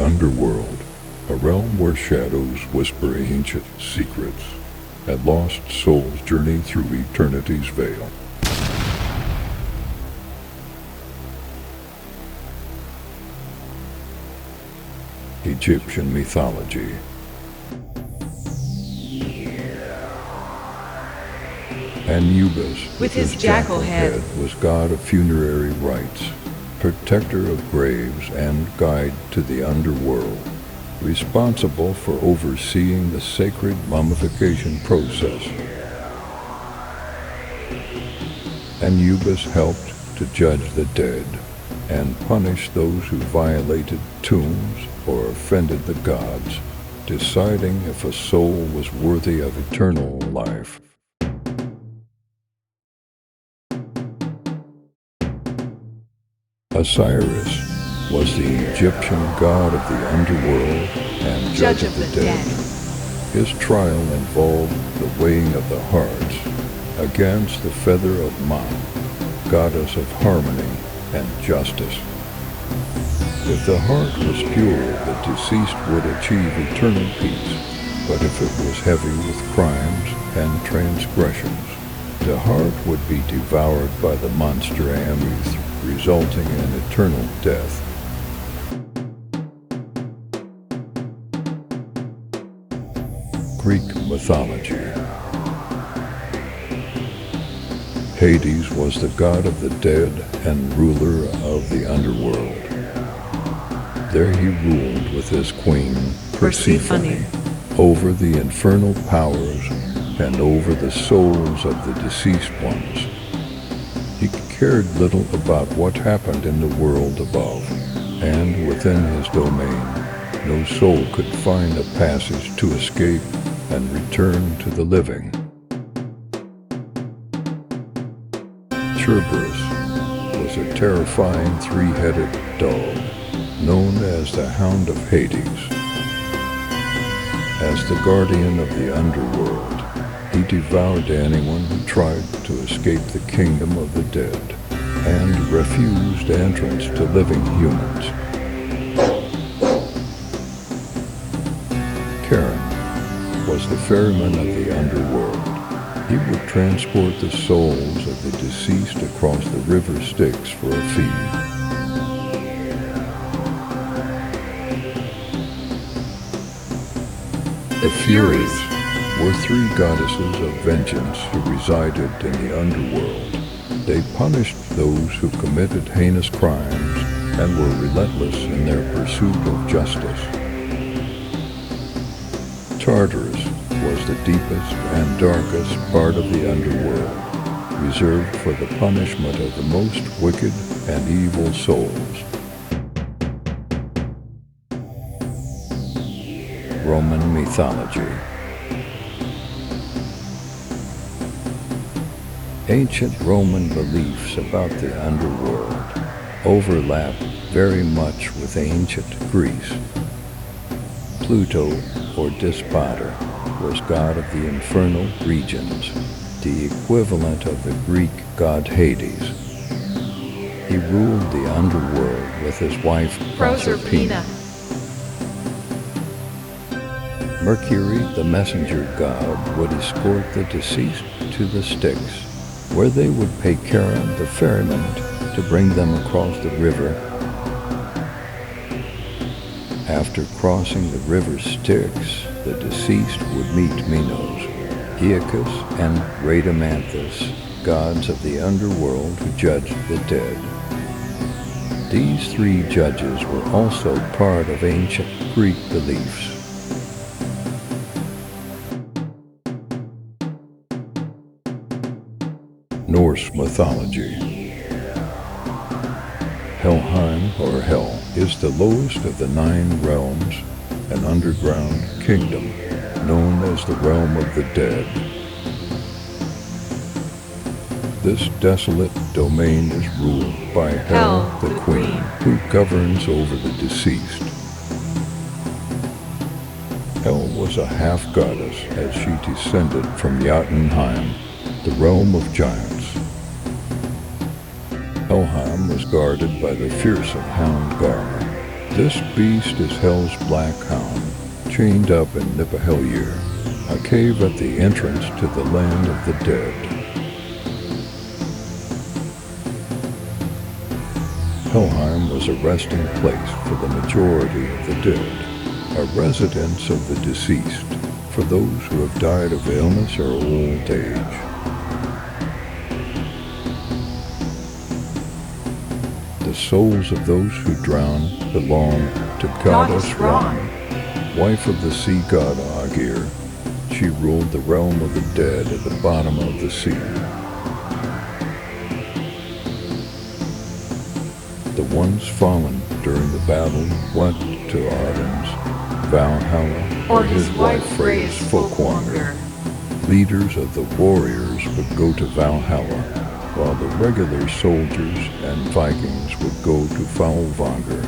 Underworld, a realm where shadows whisper ancient secrets, and lost souls journey through eternity's veil. Egyptian mythology. Anubis, with his jackal head, was god of funerary rites, protector of graves and guide to the underworld, responsible for overseeing the sacred mummification process. Anubis helped to judge the dead and punish those who violated tombs or offended the gods, deciding if a soul was worthy of eternal life. Osiris was the Egyptian god of the underworld and judge of the dead. His trial involved the weighing of the hearts against the feather of Ma'at, goddess of harmony and justice. If the heart was pure, the deceased would achieve eternal peace, but if it was heavy with crimes and transgressions, the heart would be devoured by the monster Amuth, resulting in eternal death. Greek mythology. Hades was the god of the dead and ruler of the underworld. There he ruled with his queen, Persephone, over the infernal powers and over the souls of the deceased ones. He cared little about what happened in the world above, and within his domain, no soul could find a passage to escape and return to the living. Cerberus was a terrifying three-headed dog, known as the Hound of Hades. As the guardian of the underworld, he devoured anyone who tried to escape the kingdom of the dead and refused entrance to living humans. Charon was the ferryman of the underworld. He would transport the souls of the deceased across the river Styx for a fee. The Furies were three goddesses of vengeance who resided in the underworld. They punished those who committed heinous crimes and were relentless in their pursuit of justice. Tartarus was the deepest and darkest part of the underworld, reserved for the punishment of the most wicked and evil souls. Roman mythology. Ancient Roman beliefs about the underworld overlap very much with ancient Greece. Pluto, or Despater, was god of the infernal regions, the equivalent of the Greek god Hades. He ruled the underworld with his wife Proserpina. Mercury, the messenger god, would escort the deceased to the Styx, where they would pay Charon, the ferryman, to bring them across the river. After crossing the river Styx, the deceased would meet Minos, Aeacus, and Rhadamanthus, gods of the underworld who judged the dead. These three judges were also part of ancient Greek beliefs. Norse mythology. Helheim, or Hell, is the lowest of the 9 realms, an underground kingdom known as the realm of the dead. This desolate domain is ruled by Hel, the queen, who governs over the deceased. Hel was a half-goddess as she descended from Jotunheim, the realm of giants. Helheim was guarded by the fearsome Hound Guard, This beast is Hell's black hound, chained up in Nibelheim, a cave at the entrance to the land of the dead. Helheim was a resting place for the majority of the dead, a residence of the deceased for those who have died of illness or old age. The souls of those who drown belong to Goddess Ran, wife of the sea god Aegir. She ruled the realm of the dead at the bottom of the sea. The ones fallen during the battle went to Odin's Valhalla or his wife Freyja's Folkwanger. Leaders of the warriors would go to Valhalla, while the regular soldiers and Vikings would go to Fálvanger,